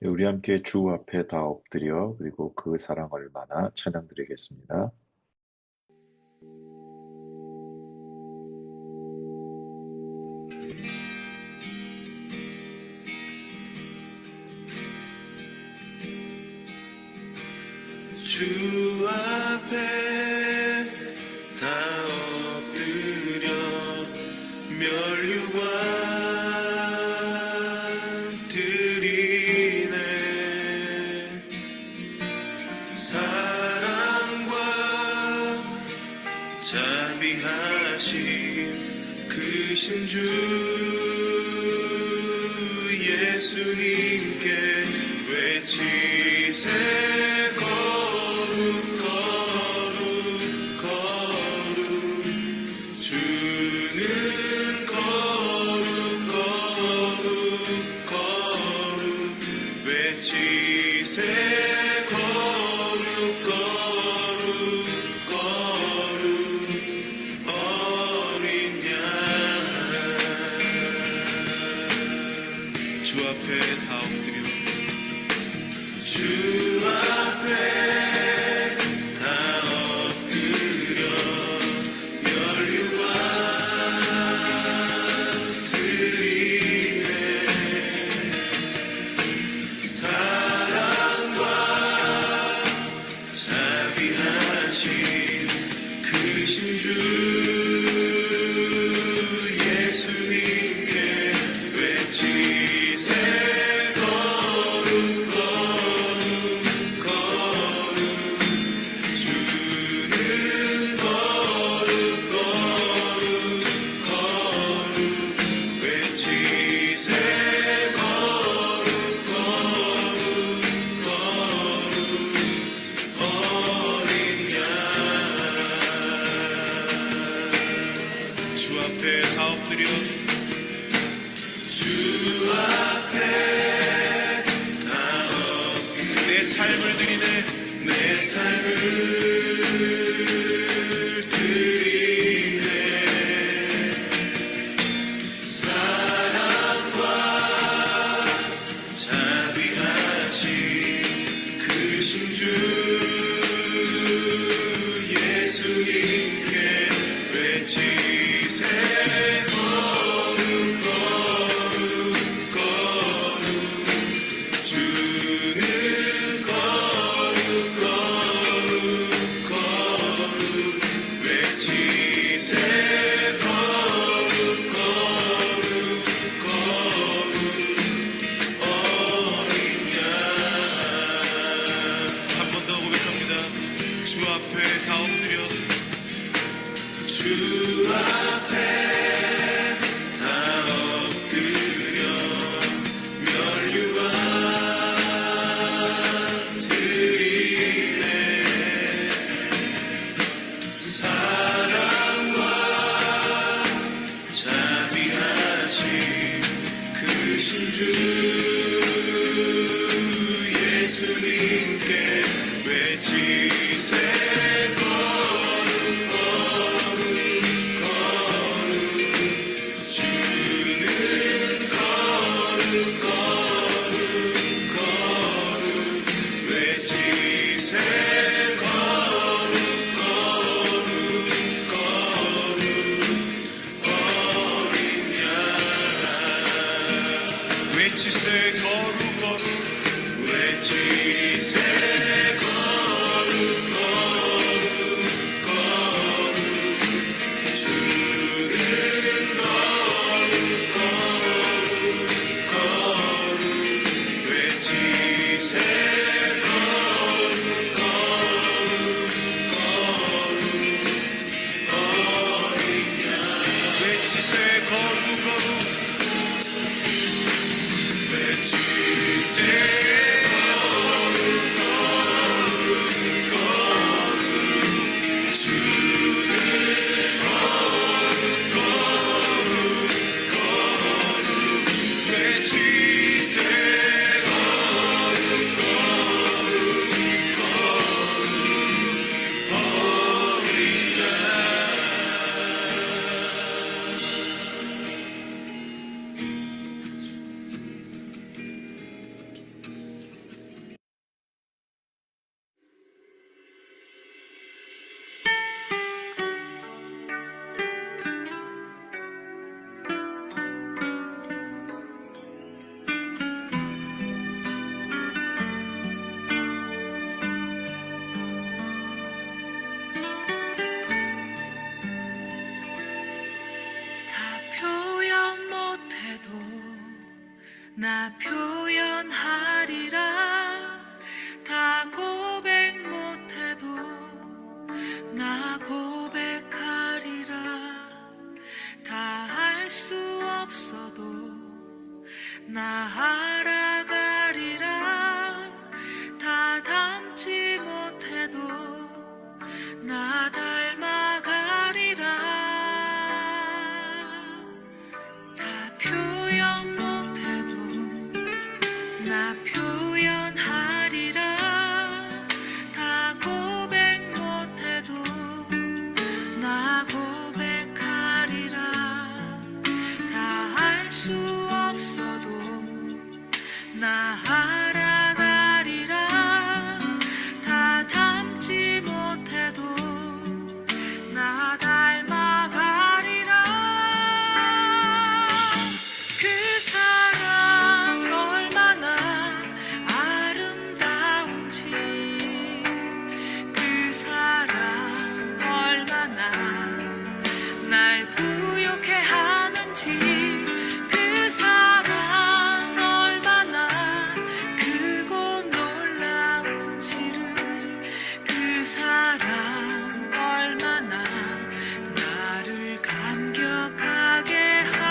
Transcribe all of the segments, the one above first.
네, 우리 함께 주 앞에 다 엎드려 그리고 그 사랑 얼마나 찬양드리겠습니다. 주 앞에 다 엎드려 면류관 드리네. 사랑과 자비하심 크신 주 예수님께 외치세. 주는 거룩 외치세. 거룩 어린 양. 주 앞에 다 엎드려 주 앞에 다 엎드려 면류관 드리네. 사랑과 자비하심 크신 주 예수님께 외치세. 주 앞에 다 엎드려 주 앞에 다 엎드려 내 삶을 드리네. 내 삶을 드리네. 사랑과 자비하심 크신 주 예수님께 외치세. 주는 거룩 외치세. 거룩 어린 양. 한 번 더 고백합니다. 주 앞에 다 엎드려 주 앞에 다 엎드려 면류관 드리네. 사랑과 자비하심 크신 주 예수님께 외치세. 주는 거룩 외치세. 거룩 어린 양. 외치세. 거룩 외치세. 거룩 주는 외치세. 거룩 어린 양. 외치세. 거룩 외치세. 주는 외치세. 표현하리라. 다 고백 못해도 나 고백하리라. 다 알 수 없어도 나 알아가리라. 다 닮지 못해도 나 닮아가리라. 그 사랑 얼마나 아름다운지, 그 사랑 얼마나 날 부욕해 하는지, 그 사랑 얼마나 크고 놀라운지를, 그 사랑 얼마나 나를 감격하게 하는지.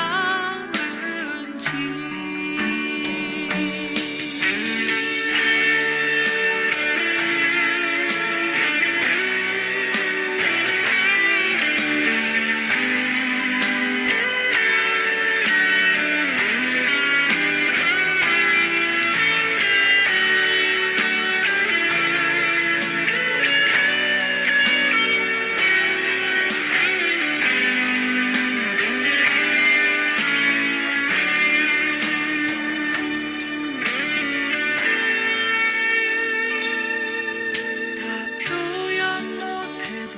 다 표현 못해도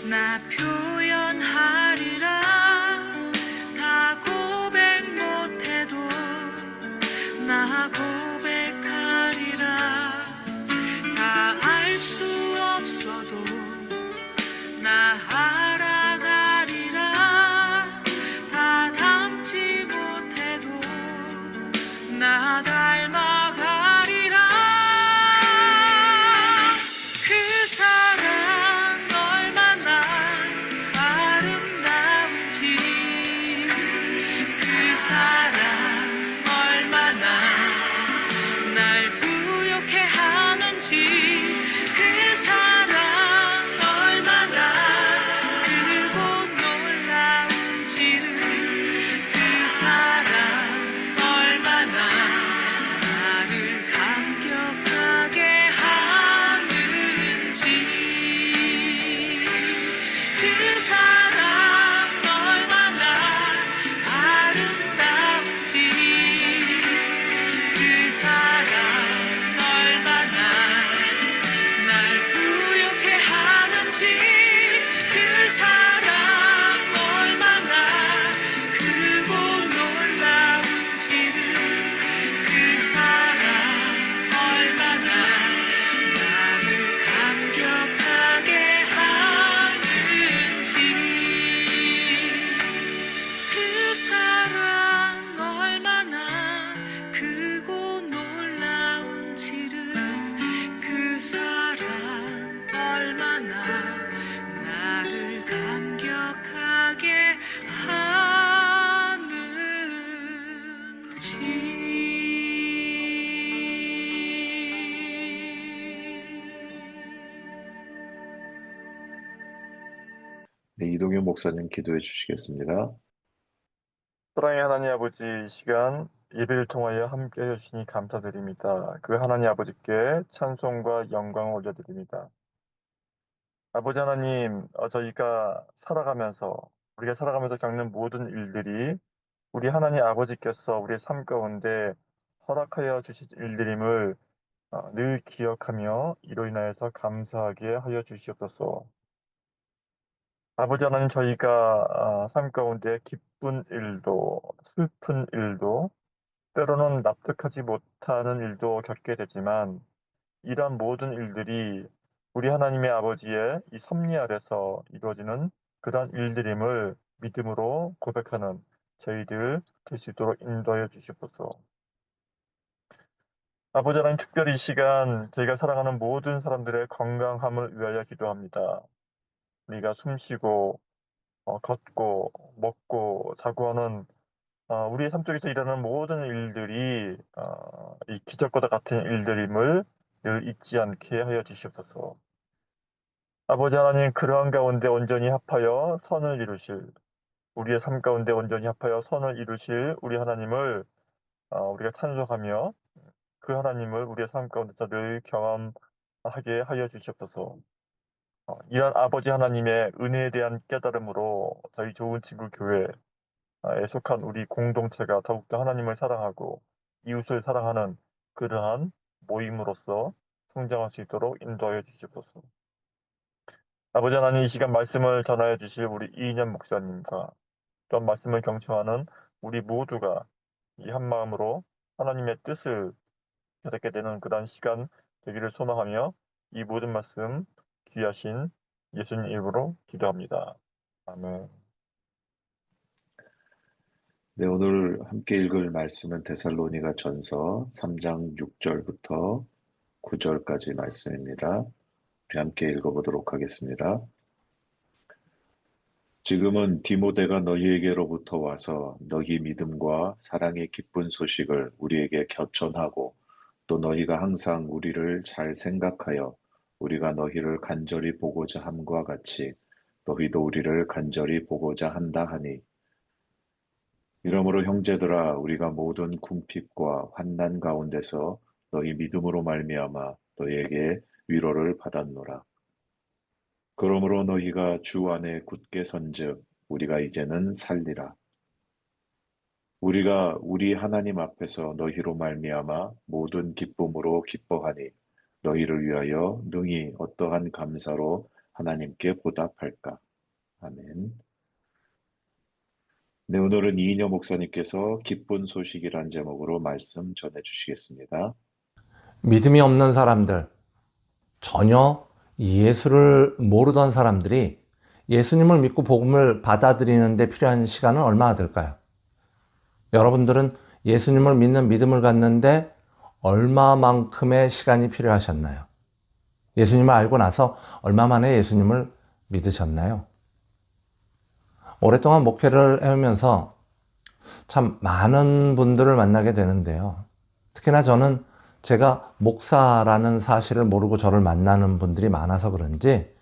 나 표현하리라. 다 고백 못해도 나 고백하리라. 다 알 수 없어도 나 알아가리라. 다 닮지 못해도 나 닮아가리라. 그 사랑 얼마나 아름다운지, 그 사랑 얼마나 날 부욕해 하는지, 그 사랑 얼마나 크고 놀라운지를, 그 사랑 얼마나 나를 감격하게 하는지, 그 사랑 얼마나 아름다운지, 그 사랑 얼마나 날 부욕해 하는지, 그 사랑 얼마나 크고 놀라운지를, 그 사랑 얼마나 나를 감격하게 하는지, 그 사랑 얼마나 크고 놀라운지를, 그 사랑 얼마나 나를 감격하게 하는지. 네, 이동현 목사님 기도해 주시겠습니다. 사랑의 하나님 아버지, 이 시간 예배를 통하여 함께 해주시니 감사드립니다. 그 하나님 아버지께 찬송과 영광을 올려드립니다. 아버지 하나님, 우리가 살아가면서 겪는 모든 일들이 우리 하나님 아버지께서 우리의 삶 가운데 허락하여 주신 일들임을 늘 기억하며 이로 인하여서 감사하게 하여 주시옵소서. 아버지 하나님, 저희가 삶 가운데 기쁜 일도 슬픈 일도 때로는 납득하지 못하는 일도 겪게 되지만, 이러한 모든 일들이 우리 하나님의 아버지의 이 섭리 아래서 이루어지는 그러한 일들임을 믿음으로 고백하는 저희들 될 수 있도록 인도하여 주시옵소서. 아버지 하나님, 특별히 이 시간 저희가 사랑하는 모든 사람들의 건강함을 위하여 기도합니다. 우리가 숨쉬고 걷고 먹고 자고 하는 우리의 삶 속에서 일어나는 모든 일들이 이 기적과도 같은 일들임을 늘 잊지 않게 하여 주시옵소서. 아버지 하나님, 그러한 가운데 온전히 합하여 선을 이루실, 우리의 삶 가운데 온전히 합하여 선을 이루실 우리 하나님을 우리가 찬송하며 그 하나님을 우리의 삶 가운데서 늘 경험하게 하여 주시옵소서. 이런 아버지 하나님의 은혜에 대한 깨달음으로 저희 좋은 친구 교회에 속한 우리 공동체가 더욱더 하나님을 사랑하고 이웃을 사랑하는 그러한 모임으로서 성장할 수 있도록 인도하여 주시옵소서. 아버지 하나님, 이 시간 말씀을 전하여 주실 우리 이인현 목사님과 또한 말씀을 경청하는 우리 모두가 이 한마음으로 하나님의 뜻을 깨닫게 되는 그런 시간 되기를 소망하며 이 모든 말씀 귀하신 예수님 이름으로 기도합니다. 아멘. 네, 오늘 함께 읽을 말씀은 데살로니가 전서 3장 6절부터 9절까지 말씀입니다. 우리 함께 읽어보도록 하겠습니다. 지금은 디모데가 너희에게로부터 와서 너희 믿음과 사랑의 기쁜 소식을 우리에게 겨천하고 또 너희가 항상 우리를 잘 생각하여 우리가 너희를 간절히 보고자 함과 같이 너희도 우리를 간절히 보고자 한다 하니 이러므로 형제들아 우리가 모든 궁핍과 환난 가운데서 너희 믿음으로 말미암아 너희에게 위로를 받았노라. 그러므로 너희가 주 안에 굳게 선즉 우리가 이제는 살리라. 우리가 우리 하나님 앞에서 너희로 말미암아 모든 기쁨으로 기뻐하니 너희를 위하여 능히 어떠한 감사로 하나님께 보답할까. 아멘. 네, 오늘은 이인여 목사님께서 기쁜 소식이란 제목으로 말씀 전해 주시겠습니다. 믿음이 없는 사람들, 전혀 예수를 모르던 사람들이 예수님을 믿고 복음을 받아들이는 데 필요한 시간은 얼마나 될까요? 여러분들은 예수님을 믿는 믿음을 갖는데 얼마만큼의 시간이 필요하셨나요? 예수님을 알고 나서 얼마 만에 예수님을 믿으셨나요? 오랫동안 목회를 해오면서 참 많은 분들을 만나게 되는데요. 특히나 저는 제가 목사라는 사실을 모르고 저를 만나는 분들이 많아서 그런지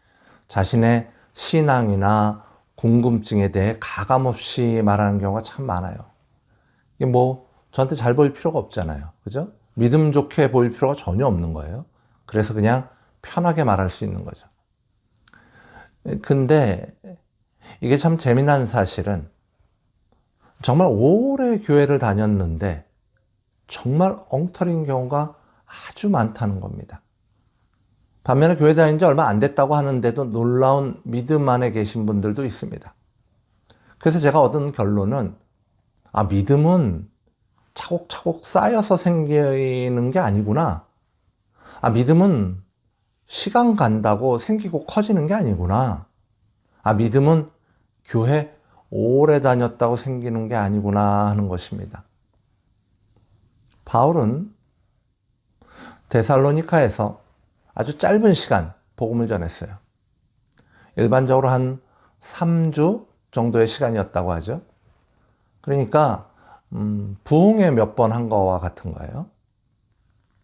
자신의 신앙이나 궁금증에 대해 가감없이 말하는 경우가 참 많아요. 이게 뭐 저한테 잘 보일 필요가 없잖아요. 그죠? 믿음 좋게 보일 필요가 전혀 없는 거예요. 그래서 그냥 편하게 말할 수 있는 거죠. 근데 이게 참 재미난 사실은 정말 오래 교회를 다녔는데 정말 엉터리인 경우가 아주 많다는 겁니다. 반면에 교회 다닌 지 얼마 안 됐다고 하는데도 놀라운 믿음 안에 계신 분들도 있습니다. 그래서 제가 얻은 결론은 믿음은 차곡차곡 쌓여서 생기는 게 아니구나. 믿음은 시간 간다고 생기고 커지는 게 아니구나. 믿음은 교회 오래 다녔다고 생기는 게 아니구나 하는 것입니다. 바울은 데살로니카에서 아주 짧은 시간 복음을 전했어요. 일반적으로 한 3주 정도의 시간이었다고 하죠. 그러니까 부흥회 몇 번 한 거와 같은 거예요.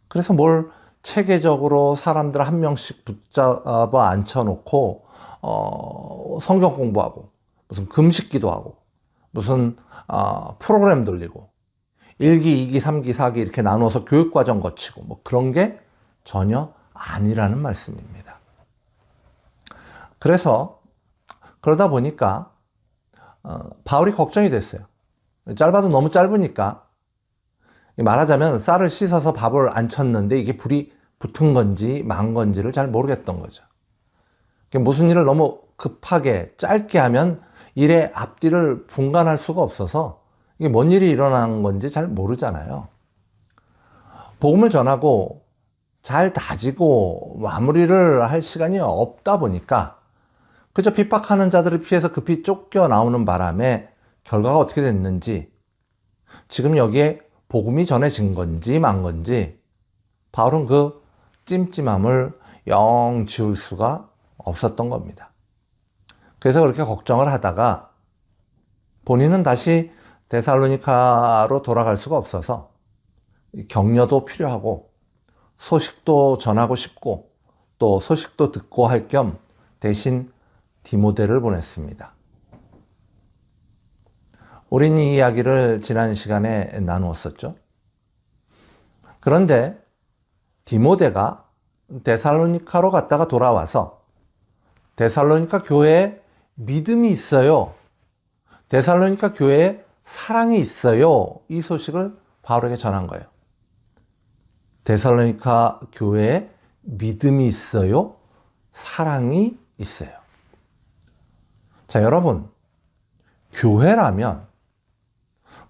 그래서 뭘 체계적으로 사람들 한 명씩 붙잡아 앉혀놓고 성경 공부하고 무슨 금식 기도하고 무슨 프로그램 돌리고 1기, 2기, 3기, 4기 이렇게 나눠서 교육과정 거치고 뭐 그런 게 전혀 아니라는 말씀입니다. 그래서 그러다 보니까 바울이 걱정이 됐어요. 짧아도 너무 짧으니까 말하자면 쌀을 씻어서 밥을 안 쳤는데 이게 불이 붙은 건지 만 건지를 잘 모르겠던 거죠. 무슨 일을 너무 급하게 짧게 하면 일의 앞뒤를 분간할 수가 없어서 이게 뭔 일이 일어난 건지 잘 모르잖아요. 복음을 전하고 잘 다지고 마무리를 할 시간이 없다 보니까 그저 핍박하는 자들을 피해서 급히 쫓겨 나오는 바람에 결과가 어떻게 됐는지, 지금 여기에 복음이 전해진 건지 만 건지 바울은 그 찜찜함을 영 지울 수가 없었던 겁니다. 그래서 그렇게 걱정을 하다가 본인은 다시 데살로니카로 돌아갈 수가 없어서 격려도 필요하고 소식도 전하고 싶고 또 소식도 듣고 할 겸 대신 디모데를 보냈습니다. 우린 이 이야기를 지난 시간에 나누었었죠. 그런데 디모데가 데살로니카로 갔다가 돌아와서 데살로니카 교회에 믿음이 있어요. 데살로니카 교회에 사랑이 있어요. 이 소식을 바울에게 전한 거예요. 데살로니카 교회에 믿음이 있어요. 사랑이 있어요. 자, 여러분, 교회라면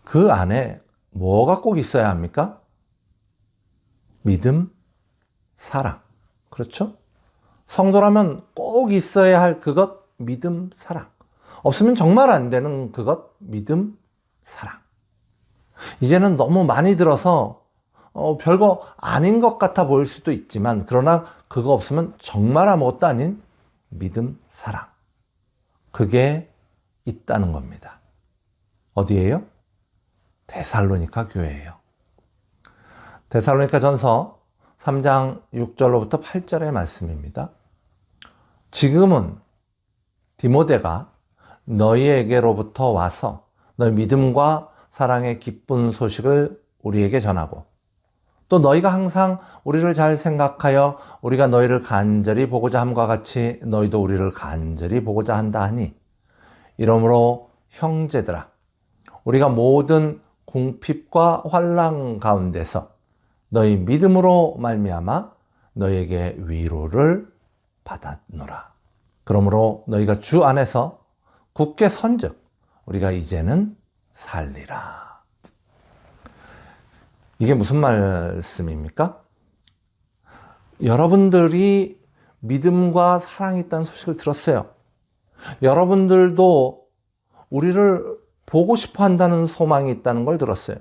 그 안에 뭐가 꼭 있어야 합니까? 믿음, 사랑. 그렇죠? 성도라면 꼭 있어야 할 그것, 믿음, 사랑. 없으면 정말 안 되는 그것, 믿음, 사랑. 이제는 너무 많이 들어서 별거 아닌 것 같아 보일 수도 있지만, 그러나 그거 없으면 정말 아무것도 아닌 믿음, 사랑. 그게 있다는 겁니다. 어디예요? 데살로니카 교회예요. 데살로니카 전서 3장 6절로부터 8절의 말씀입니다. 지금은 디모데가 너희에게로부터 와서 너희 믿음과 사랑의 기쁜 소식을 우리에게 전하고, 또 너희가 항상 우리를 잘 생각하여 우리가 너희를 간절히 보고자 함과 같이 너희도 우리를 간절히 보고자 한다 하니, 이러므로 형제들아, 우리가 모든 궁핍과 환난 가운데서 너희 믿음으로 말미암아 너희에게 위로를 받았노라. 그러므로 너희가 주 안에서 굳게 선즉 우리가 이제는 살리라. 이게 무슨 말씀입니까? 여러분들이 믿음과 사랑이 있다는 소식을 들었어요. 여러분들도 우리를 보고 싶어 한다는 소망이 있다는 걸 들었어요.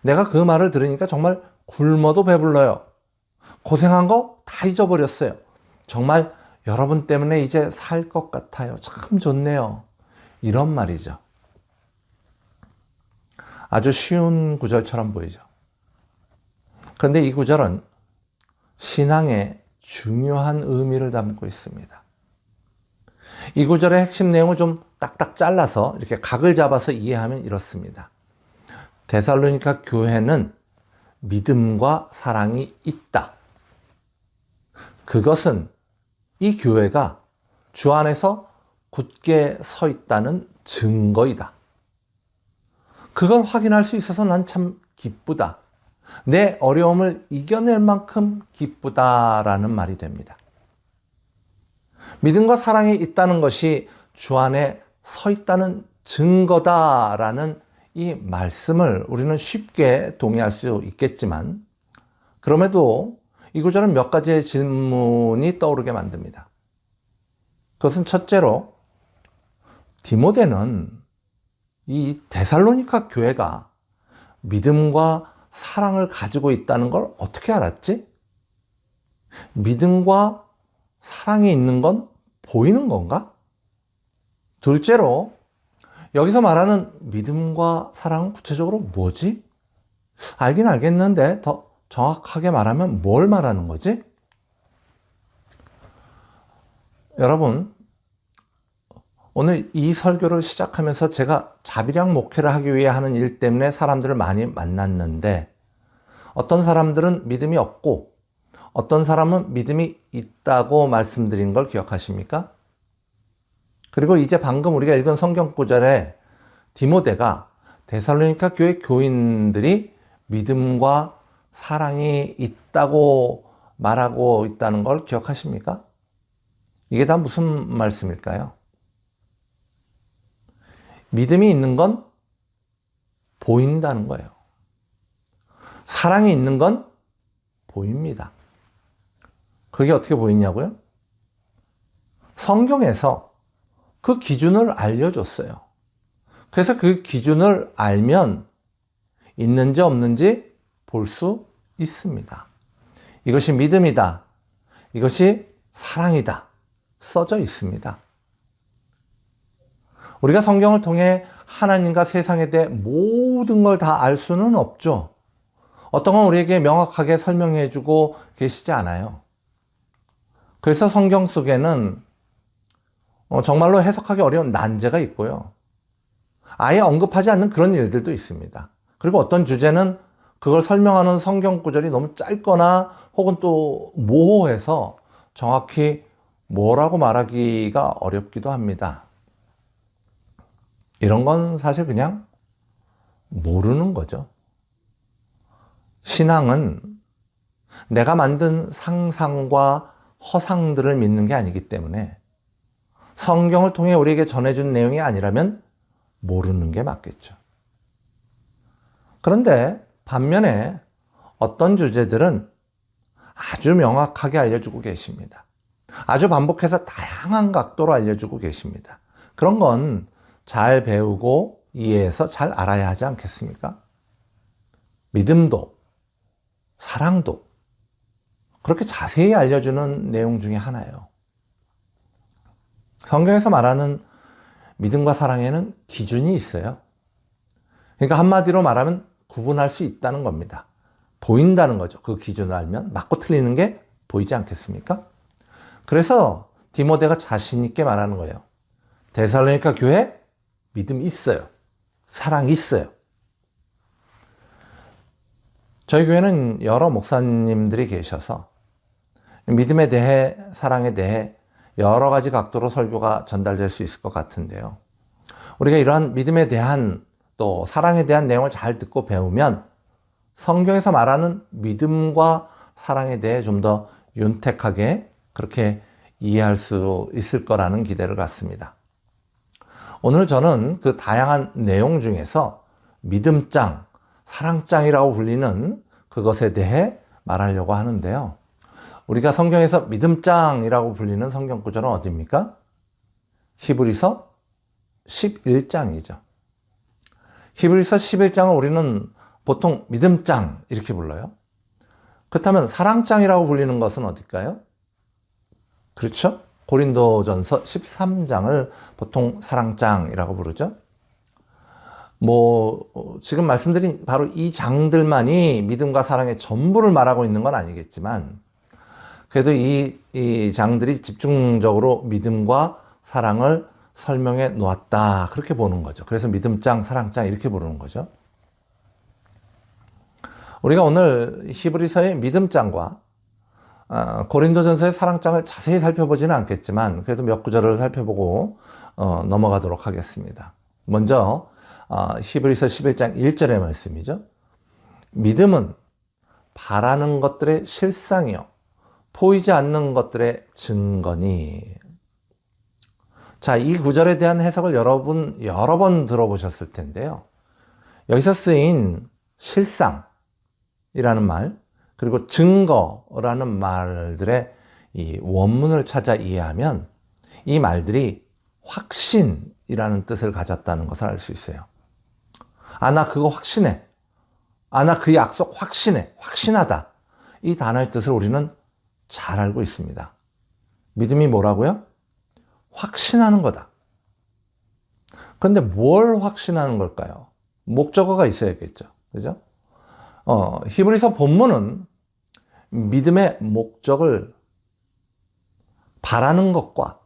내가 그 말을 들으니까 정말 굶어도 배불러요. 고생한 거 다 잊어버렸어요. 정말 여러분 때문에 이제 살 것 같아요. 참 좋네요. 이런 말이죠. 아주 쉬운 구절처럼 보이죠. 그런데 이 구절은 신앙의 중요한 의미를 담고 있습니다. 이 구절의 핵심 내용을 좀 딱딱 잘라서 이렇게 각을 잡아서 이해하면 이렇습니다. 데살로니카 교회는 믿음과 사랑이 있다. 그것은 이 교회가 주 안에서 굳게 서 있다는 증거이다. 그걸 확인할 수 있어서 난 참 기쁘다. 내 어려움을 이겨낼 만큼 기쁘다라는 말이 됩니다. 믿음과 사랑이 있다는 것이 주 안에 서 있다는 증거다라는 이 말씀을 우리는 쉽게 동의할 수 있겠지만, 그럼에도 이 구절은 몇 가지의 질문이 떠오르게 만듭니다. 그것은 첫째로, 디모데는 이 데살로니카 교회가 믿음과 사랑을 가지고 있다는 걸 어떻게 알았지? 믿음과 사랑이 있는 건 보이는 건가? 둘째로, 여기서 말하는 믿음과 사랑은 구체적으로 뭐지? 알긴 알겠는데 더 정확하게 말하면 뭘 말하는 거지? 여러분, 오늘 이 설교를 시작하면서 제가 자비량 목회를 하기 위해 하는 일 때문에 사람들을 많이 만났는데, 어떤 사람들은 믿음이 없고 어떤 사람은 믿음이 있다고 말씀드린 걸 기억하십니까? 그리고 이제 방금 우리가 읽은 성경 구절에 디모데가 데살로니카 교회 교인들이 믿음과 사랑이 있다고 말하고 있다는 걸 기억하십니까? 이게 다 무슨 말씀일까요? 믿음이 있는 건 보인다는 거예요. 사랑이 있는 건 보입니다. 그게 어떻게 보이냐고요? 성경에서 그 기준을 알려줬어요. 그래서 그 기준을 알면 있는지 없는지 볼 수 있습니다. 이것이 믿음이다. 이것이 사랑이다. 써져 있습니다. 우리가 성경을 통해 하나님과 세상에 대해 모든 걸 다 알 수는 없죠. 어떤 건 우리에게 명확하게 설명해 주고 계시지 않아요. 그래서 성경 속에는 정말로 해석하기 어려운 난제가 있고요. 아예 언급하지 않는 그런 일들도 있습니다. 그리고 어떤 주제는 그걸 설명하는 성경 구절이 너무 짧거나 혹은 또 모호해서 정확히 뭐라고 말하기가 어렵기도 합니다. 이런 건 사실 그냥 모르는 거죠. 신앙은 내가 만든 상상과 허상들을 믿는 게 아니기 때문에 성경을 통해 우리에게 전해준 내용이 아니라면 모르는 게 맞겠죠. 그런데 반면에 어떤 주제들은 아주 명확하게 알려주고 계십니다. 아주 반복해서 다양한 각도로 알려주고 계십니다. 그런 건 잘 배우고 이해해서 잘 알아야 하지 않겠습니까? 믿음도, 사랑도 그렇게 자세히 알려주는 내용 중에 하나예요. 성경에서 말하는 믿음과 사랑에는 기준이 있어요. 그러니까 한마디로 말하면 구분할 수 있다는 겁니다. 보인다는 거죠. 그 기준을 알면 맞고 틀리는 게 보이지 않겠습니까? 그래서 디모데가 자신 있게 말하는 거예요. 데살로니가 교회 믿음 있어요. 사랑 있어요. 저희 교회는 여러 목사님들이 계셔서 믿음에 대해, 사랑에 대해 여러 가지 각도로 설교가 전달될 수 있을 것 같은데요. 우리가 이러한 믿음에 대한 또 사랑에 대한 내용을 잘 듣고 배우면 성경에서 말하는 믿음과 사랑에 대해 좀 더 윤택하게 그렇게 이해할 수 있을 거라는 기대를 갖습니다. 오늘 저는 그 다양한 내용 중에서 믿음장, 사랑장이라고 불리는 그것에 대해 말하려고 하는데요. 우리가 성경에서 믿음장이라고 불리는 성경 구절은 어디입니까? 히브리서 11장이죠. 히브리서 11장을 우리는 보통 믿음장 이렇게 불러요. 그렇다면 사랑장이라고 불리는 것은 어딜까요? 그렇죠? 고린도전서 13장을 보통 사랑장이라고 부르죠. 지금 말씀드린 바로 이 장들만이 믿음과 사랑의 전부를 말하고 있는 건 아니겠지만 그래도 이 장들이 집중적으로 믿음과 사랑을 설명해 놓았다. 그렇게 보는 거죠. 그래서 믿음장, 사랑장 이렇게 부르는 거죠. 우리가 오늘 히브리서의 믿음장과 고린도전서의 사랑장을 자세히 살펴보지는 않겠지만 그래도 몇 구절을 살펴보고 넘어가도록 하겠습니다. 먼저 히브리서 11장 1절의 말씀이죠. 믿음은 바라는 것들의 실상이요 보이지 않는 것들의 증거니. 자, 이 구절에 대한 해석을 여러분 여러 번 들어보셨을 텐데요. 여기서 쓰인 실상이라는 말 그리고 증거라는 말들의 이 원문을 찾아 이해하면 이 말들이 확신이라는 뜻을 가졌다는 것을 알 수 있어요. 나 그거 확신해. 나 그 약속 확신해. 확신하다. 이 단어의 뜻을 우리는 잘 알고 있습니다. 믿음이 뭐라고요? 확신하는 거다. 그런데 뭘 확신하는 걸까요? 목적어가 있어야겠죠. 그죠? 히브리서 본문은 믿음의 목적을 바라는 것과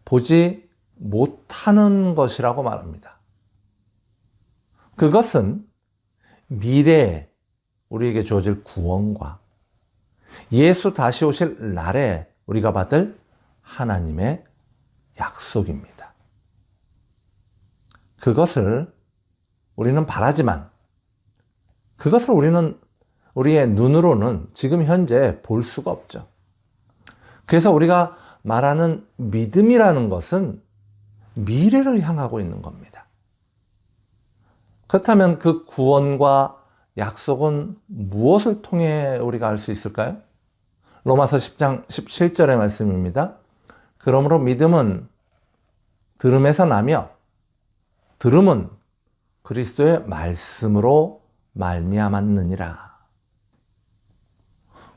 보지 못하는 것이라고 말합니다. 그것은 미래에 우리에게 주어질 구원과 예수 다시 오실 날에 우리가 받을 하나님의 약속입니다. 그것을 우리는 바라지만 그것을 우리는 우리의 눈으로는 지금 현재 볼 수가 없죠. 그래서 우리가 말하는 믿음이라는 것은 미래를 향하고 있는 겁니다. 그렇다면 그 구원과 약속은 무엇을 통해 우리가 알 수 있을까요? 로마서 10장 17절의 말씀입니다. 그러므로 믿음은 들음에서 나며 들음은 그리스도의 말씀으로 말미암았느니라.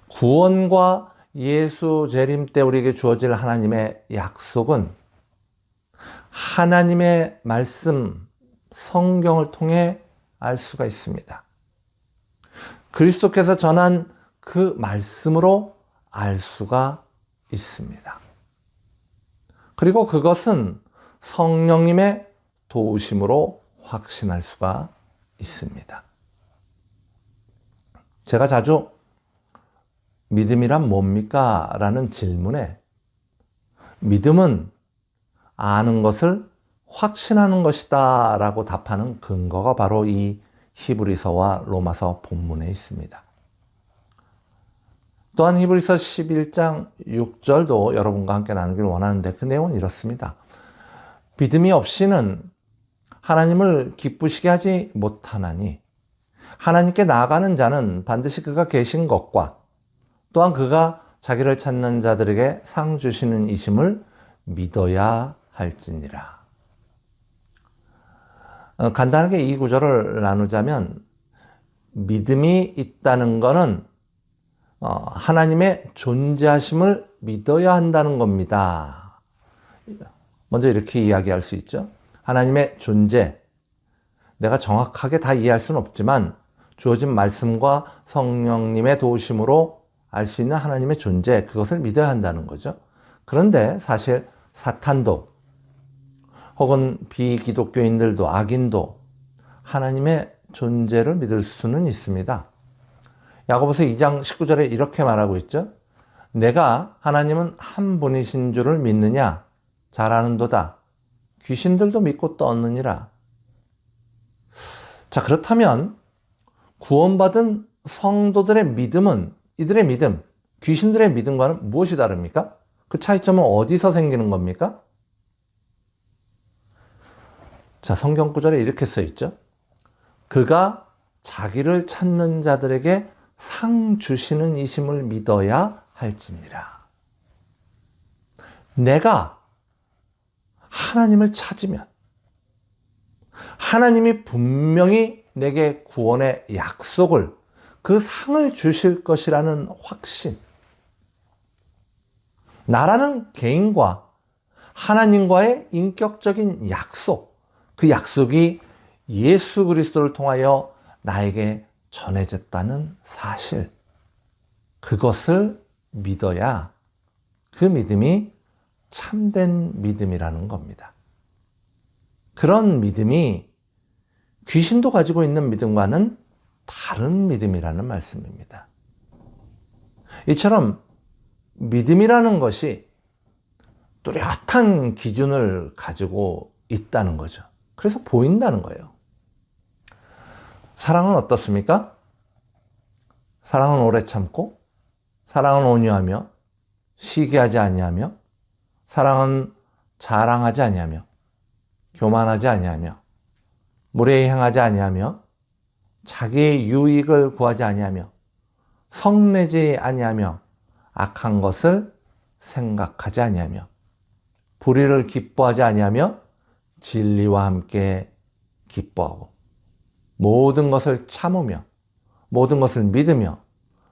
구원과 예수 재림 때 우리에게 주어질 하나님의 약속은 하나님의 말씀, 성경을 통해 알 수가 있습니다. 그리스도께서 전한 그 말씀으로 알 수가 있습니다. 그리고 그것은 성령님의 도우심으로 확신할 수가 있습니다. 제가 자주 믿음이란 뭡니까? 라는 질문에 믿음은 아는 것을 확신하는 것이다 라고 답하는 근거가 바로 이 히브리서와 로마서 본문에 있습니다. 또한 히브리서 11장 6절도 여러분과 함께 나누기를 원하는데 그 내용은 이렇습니다. 믿음이 없이는 하나님을 기쁘시게 하지 못하나니 하나님께 나아가는 자는 반드시 그가 계신 것과 또한 그가 자기를 찾는 자들에게 상 주시는 이심을 믿어야 할지니라. 간단하게 이 구절을 나누자면 믿음이 있다는 것은 하나님의 존재하심을 믿어야 한다는 겁니다. 먼저 이렇게 이야기할 수 있죠. 하나님의 존재, 내가 정확하게 다 이해할 수는 없지만 주어진 말씀과 성령님의 도우심으로 알 수 있는 하나님의 존재, 그것을 믿어야 한다는 거죠. 그런데 사실 사탄도 혹은 비기독교인들도 악인도 하나님의 존재를 믿을 수는 있습니다. 야고보서 2장 19절에 이렇게 말하고 있죠. 내가 하나님은 한 분이신 줄을 믿느냐? 잘 아는도다. 귀신들도 믿고 떠느니라. 자, 그렇다면 구원받은 성도들의 믿음은, 이들의 믿음, 귀신들의 믿음과는 무엇이 다릅니까? 그 차이점은 어디서 생기는 겁니까? 자, 성경 구절에 이렇게 써 있죠. 그가 자기를 찾는 자들에게 상 주시는 이심을 믿어야 할지니라. 내가 하나님을 찾으면 하나님이 분명히 내게 구원의 약속을, 그 상을 주실 것이라는 확신, 나라는 개인과 하나님과의 인격적인 약속, 그 약속이 예수 그리스도를 통하여 나에게 전해졌다는 사실, 그것을 믿어야 그 믿음이 참된 믿음이라는 겁니다. 그런 믿음이 귀신도 가지고 있는 믿음과는 다른 믿음이라는 말씀입니다. 이처럼 믿음이라는 것이 뚜렷한 기준을 가지고 있다는 거죠. 그래서 보인다는 거예요. 사랑은 어떻습니까? 사랑은 오래 참고, 사랑은 온유하며, 시기하지 아니하며, 사랑은 자랑하지 아니하며, 교만하지 아니하며, 무례히 행하지 아니하며, 자기의 유익을 구하지 아니하며, 성내지 아니하며, 악한 것을 생각하지 아니하며, 불의를 기뻐하지 아니하며, 진리와 함께 기뻐하고, 모든 것을 참으며, 모든 것을 믿으며,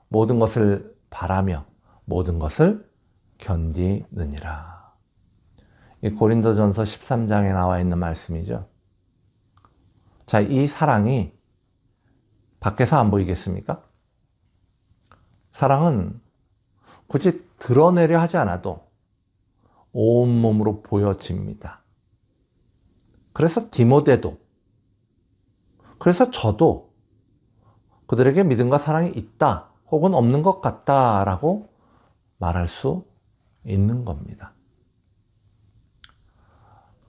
모든 것을 바라며, 모든 것을 견디느니라. 이 고린도전서 13장에 나와 있는 말씀이죠. 자, 이 사랑이 밖에서 안 보이겠습니까? 사랑은 굳이 드러내려 하지 않아도 온몸으로 보여집니다. 그래서 디모데도, 그래서 저도 그들에게 믿음과 사랑이 있다 혹은 없는 것 같다라고 말할 수 있는 겁니다.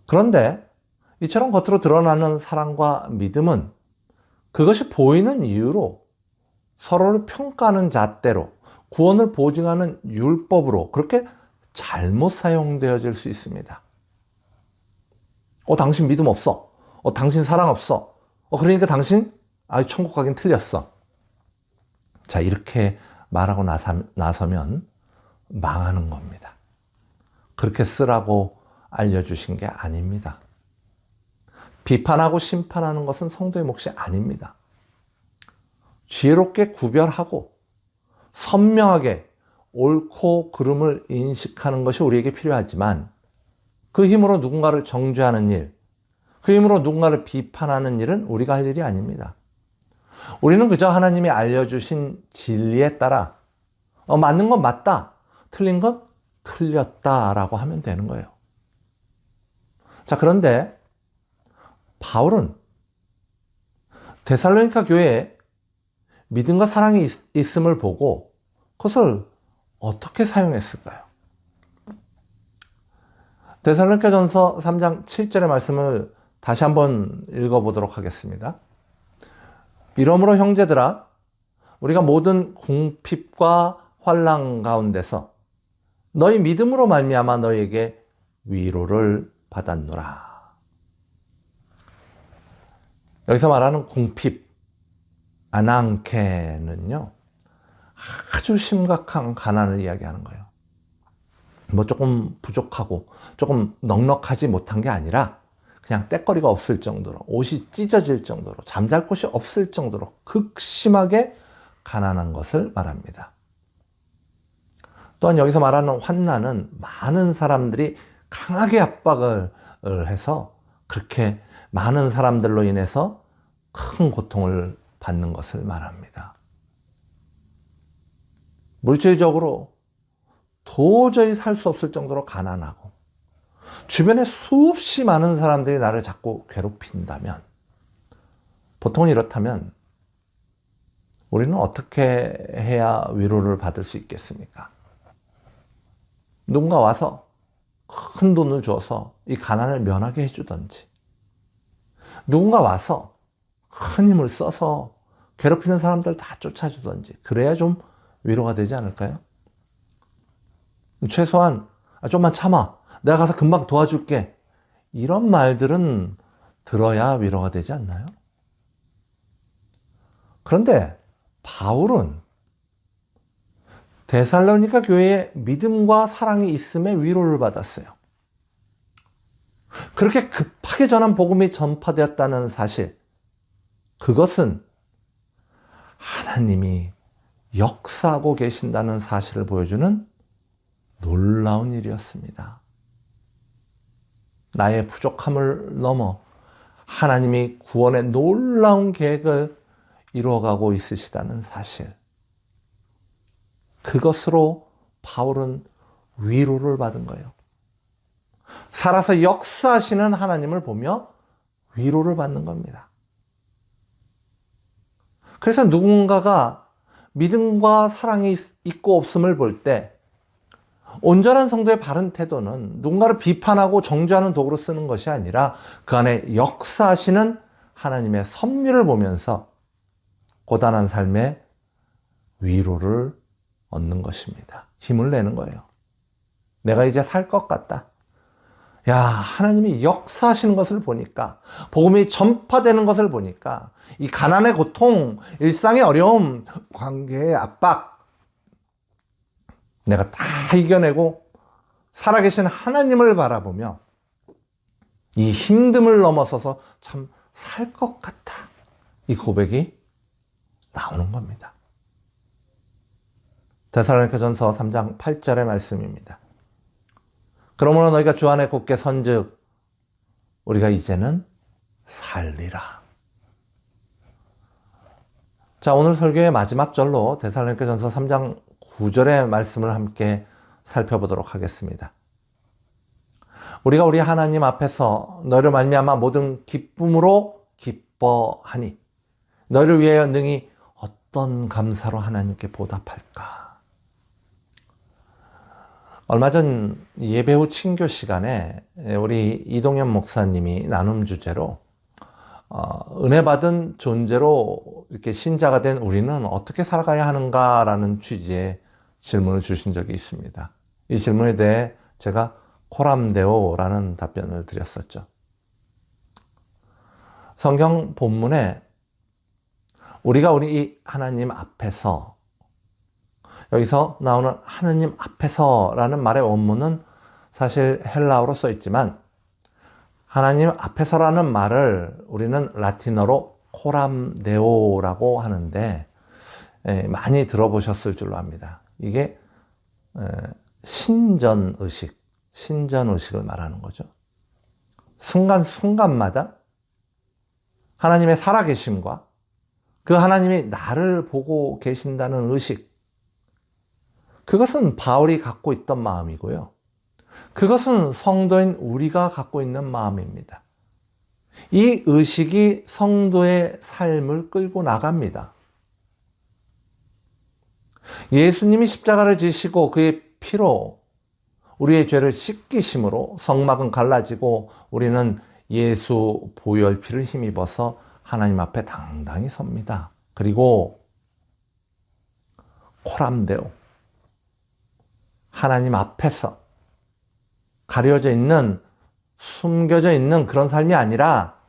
그런데 이처럼 겉으로 드러나는 사랑과 믿음은 그것이 보이는 이유로 서로를 평가하는 잣대로, 구원을 보증하는 율법으로 그렇게 잘못 사용되어질 수 있습니다. 당신 믿음 없어. 당신 사랑 없어. 그러니까 당신 천국 가긴 틀렸어. 자, 이렇게 말하고 나서면 망하는 겁니다. 그렇게 쓰라고 알려주신 게 아닙니다. 비판하고 심판하는 것은 성도의 몫이 아닙니다. 지혜롭게 구별하고 선명하게 옳고 그름을 인식하는 것이 우리에게 필요하지만 그 힘으로 누군가를 정죄하는 일, 그 힘으로 누군가를 비판하는 일은 우리가 할 일이 아닙니다. 우리는 그저 하나님이 알려주신 진리에 따라 맞는 건 맞다, 틀린 건 틀렸다라고 하면 되는 거예요. 자, 그런데 바울은 데살로니가 교회에 믿음과 사랑이 있음을 보고 그것을 어떻게 사용했을까요? 데살로니가전서 3장 7절의 말씀을 다시 한번 읽어보도록 하겠습니다. 이러므로 형제들아 우리가 모든 궁핍과 환난 가운데서 너희 믿음으로 말미암아 너희에게 위로를 받았노라. 여기서 말하는 궁핍, 아난케는요, 아주 심각한 가난을 이야기하는 거예요. 뭐 조금 부족하고 조금 넉넉하지 못한 게 아니라 그냥 때거리가 없을 정도로, 옷이 찢어질 정도로, 잠잘 곳이 없을 정도로 극심하게 가난한 것을 말합니다. 또한 여기서 말하는 환난은 많은 사람들이 강하게 압박을 해서 그렇게 많은 사람들로 인해서 큰 고통을 받는 것을 말합니다. 물질적으로 도저히 살 수 없을 정도로 가난하고 주변에 수없이 많은 사람들이 나를 자꾸 괴롭힌다면, 보통 이렇다면 우리는 어떻게 해야 위로를 받을 수 있겠습니까? 누군가 와서 큰 돈을 줘서 이 가난을 면하게 해주던지, 누군가 와서 큰 힘을 써서 괴롭히는 사람들 다 쫓아주던지, 그래야 좀 위로가 되지 않을까요? 최소한 좀만 참아, 내가 가서 금방 도와줄게, 이런 말들은 들어야 위로가 되지 않나요? 그런데 바울은 데살로니가 교회에 믿음과 사랑이 있음에 위로를 받았어요. 그렇게 급하게 전한 복음이 전파되었다는 사실, 그것은 하나님이 역사하고 계신다는 사실을 보여주는 놀라운 일이었습니다. 나의 부족함을 넘어 하나님이 구원의 놀라운 계획을 이루어가고 있으시다는 사실, 그것으로 바울은 위로를 받은 거예요. 살아서 역사하시는 하나님을 보며 위로를 받는 겁니다. 그래서 누군가가 믿음과 사랑이 있고 없음을 볼 때 온전한 성도의 바른 태도는 누군가를 비판하고 정죄하는 도구로 쓰는 것이 아니라 그 안에 역사하시는 하나님의 섭리를 보면서 고단한 삶에 위로를 얻는 것입니다. 힘을 내는 거예요. 내가 이제 살 것 같다. 야, 하나님이 역사하시는 것을 보니까, 복음이 전파되는 것을 보니까 이 가난의 고통, 일상의 어려움, 관계의 압박, 내가 다 이겨내고 살아계신 하나님을 바라보며 이 힘듦을 넘어서서 참 살 것 같아, 이 고백이 나오는 겁니다. 데살로니가전서 3장 8절의 말씀입니다. 그러므로 너희가 주 안에 굳게 선즉 우리가 이제는 살리라. 자, 오늘 설교의 마지막 절로 데살로니가전서 3장 9절의 말씀을 함께 살펴보도록 하겠습니다. 우리가 우리 하나님 앞에서 너희를 말미암아 모든 기쁨으로 기뻐하니 너희를 위하여 능히 어떤 감사로 하나님께 보답할까? 얼마 전 예배 후 친교 시간에 우리 이동현 목사님이 나눔 주제로 은혜 받은 존재로 이렇게 신자가 된 우리는 어떻게 살아가야 하는가라는 취지의 질문을 주신 적이 있습니다. 이 질문에 대해 제가 코람데오라는 답변을 드렸었죠. 성경 본문에 우리가 우리 하나님 앞에서, 여기서 나오는 하나님 앞에서라는 말의 원문은 사실 헬라어로 써 있지만 하나님 앞에서라는 말을 우리는 라틴어로 코람데오라고 하는데 많이 들어보셨을 줄로 압니다. 이게 신전의식을 말하는 거죠. 순간순간마다 하나님의 살아계심과 그 하나님이 나를 보고 계신다는 의식, 그것은 바울이 갖고 있던 마음이고요. 그것은 성도인 우리가 갖고 있는 마음입니다. 이 의식이 성도의 삶을 끌고 나갑니다. 예수님이 십자가를 지시고 그의 피로 우리의 죄를 씻기심으로 성막은 갈라지고 우리는 예수 보혈 피를 힘입어서 하나님 앞에 당당히 섭니다. 그리고 코람데오, 하나님 앞에서 가려져 있는, 숨겨져 있는 그런 삶이 아니라,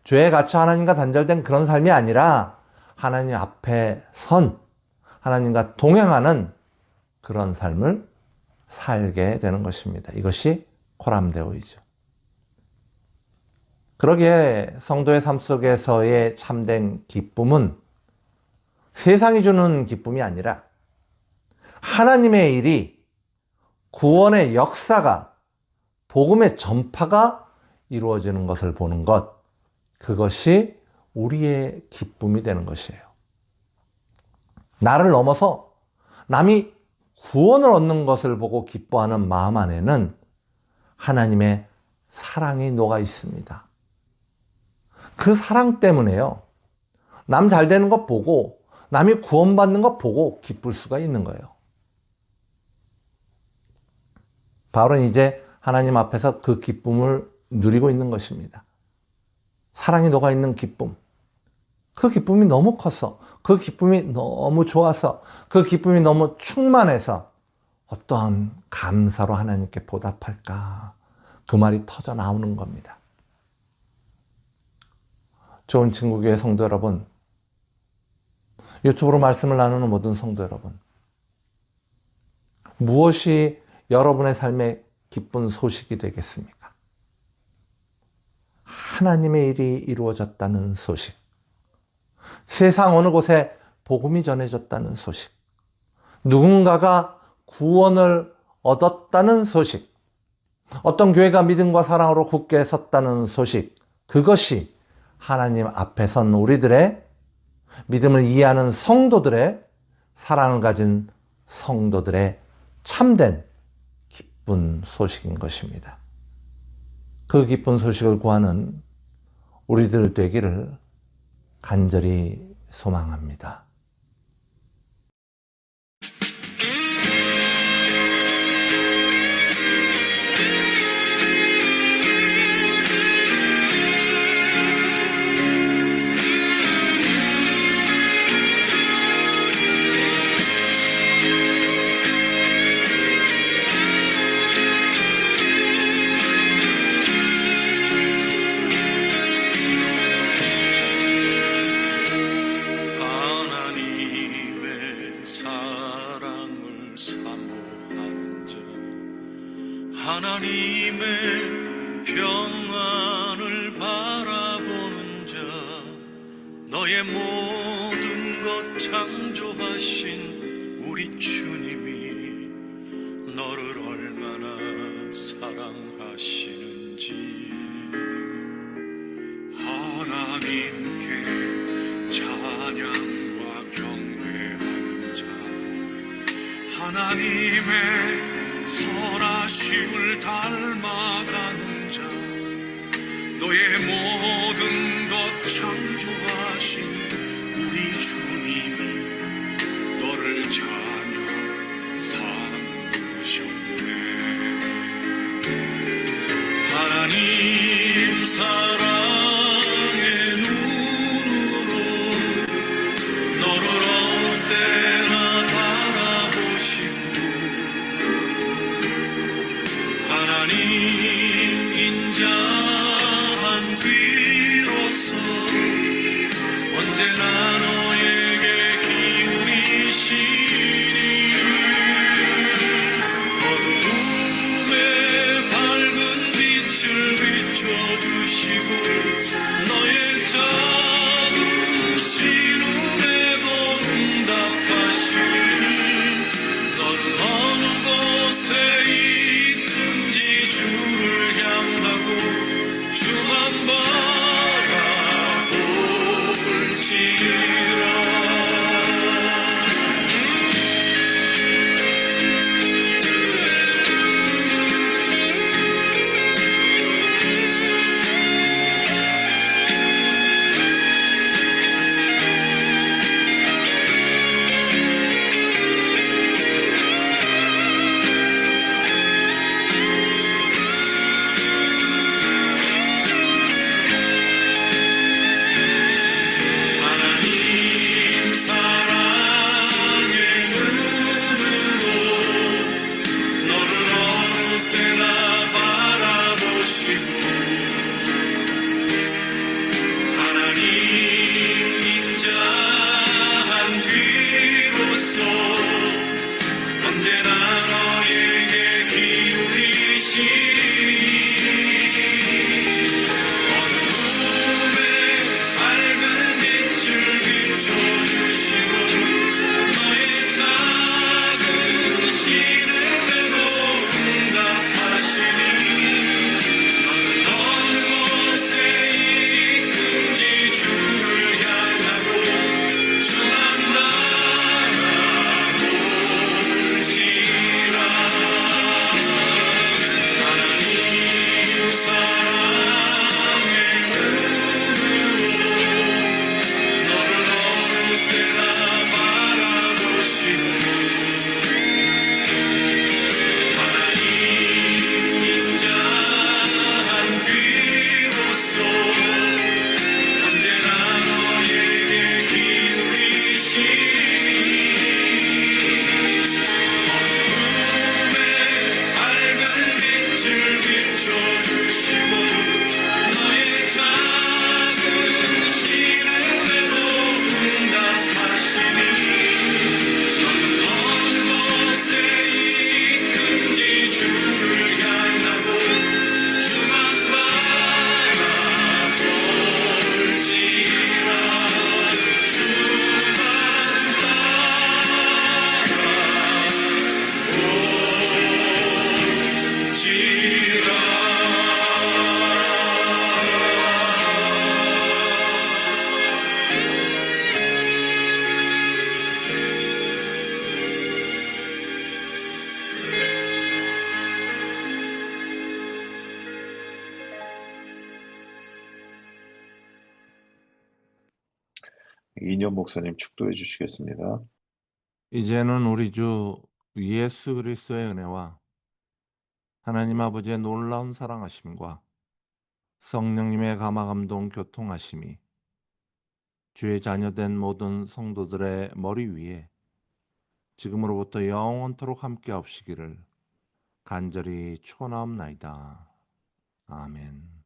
죄에 갇혀 하나님과 단절된 그런 삶이 아니라 하나님 앞에 선, 하나님과 동행하는 그런 삶을 살게 되는 것입니다. 이것이 코람데오이죠. 그러기에 성도의 삶 속에서의 참된 기쁨은 세상이 주는 기쁨이 아니라 하나님의 일이, 구원의 역사가, 복음의 전파가 이루어지는 것을 보는 것, 그것이 우리의 기쁨이 되는 것이에요. 나를 넘어서 남이 구원을 얻는 것을 보고 기뻐하는 마음 안에는 하나님의 사랑이 녹아 있습니다. 그 사랑 때문에요, 남 잘 되는 것 보고, 남이 구원받는 것 보고 기쁠 수가 있는 거예요. 바울은 이제 하나님 앞에서 그 기쁨을 누리고 있는 것입니다. 사랑이 녹아 있는 기쁨. 그 기쁨이 너무 커서, 그 기쁨이 너무 좋아서, 그 기쁨이 너무 충만해서 어떠한 감사로 하나님께 보답할까, 그 말이 터져 나오는 겁니다. 좋은 친구교회 성도 여러분, 유튜브로 말씀을 나누는 모든 성도 여러분, 무엇이 여러분의 삶의 기쁜 소식이 되겠습니까? 하나님의 일이 이루어졌다는 소식, 세상 어느 곳에 복음이 전해졌다는 소식, 누군가가 구원을 얻었다는 소식, 어떤 교회가 믿음과 사랑으로 굳게 섰다는 소식, 그것이 하나님 앞에 선 우리들의, 믿음을 이해하는 성도들의, 사랑을 가진 성도들의 참된 기쁜 소식인 것입니다. 그 기쁜 소식을 구하는 우리들 되기를 간절히 소망합니다. 하나님의 사랑을 사모하는 자, 하나님의 평안을 바라보는 자, 너의 모든 것 창조하신 우리 주님이 너를 얼마나 사랑하시는지, 하나님께 찬양과 경배하는 자, 하나님의 선하심을 닮아가는 자, 너의 모든 것 창조하신 우리 주님이 너를 자녀 삼으셨네. 하나님 사랑의 눈으로 너를 어느 때나 바라보시고, 하나님 인자한 귀로서 언제나 너에게 기울이시니, 어두움에 밝은 빛을 비추 이년 목사님 축도해 주시겠습니다. 이제는 우리 주 예수 그리스도의 은혜와 하나님 아버지의 놀라운 사랑하심과 성령님의 감화감동 교통하심이 주의 자녀된 모든 성도들의 머리 위에 지금으로부터 영원토록 함께 하시기를 간절히 축원하옵나이다. 아멘.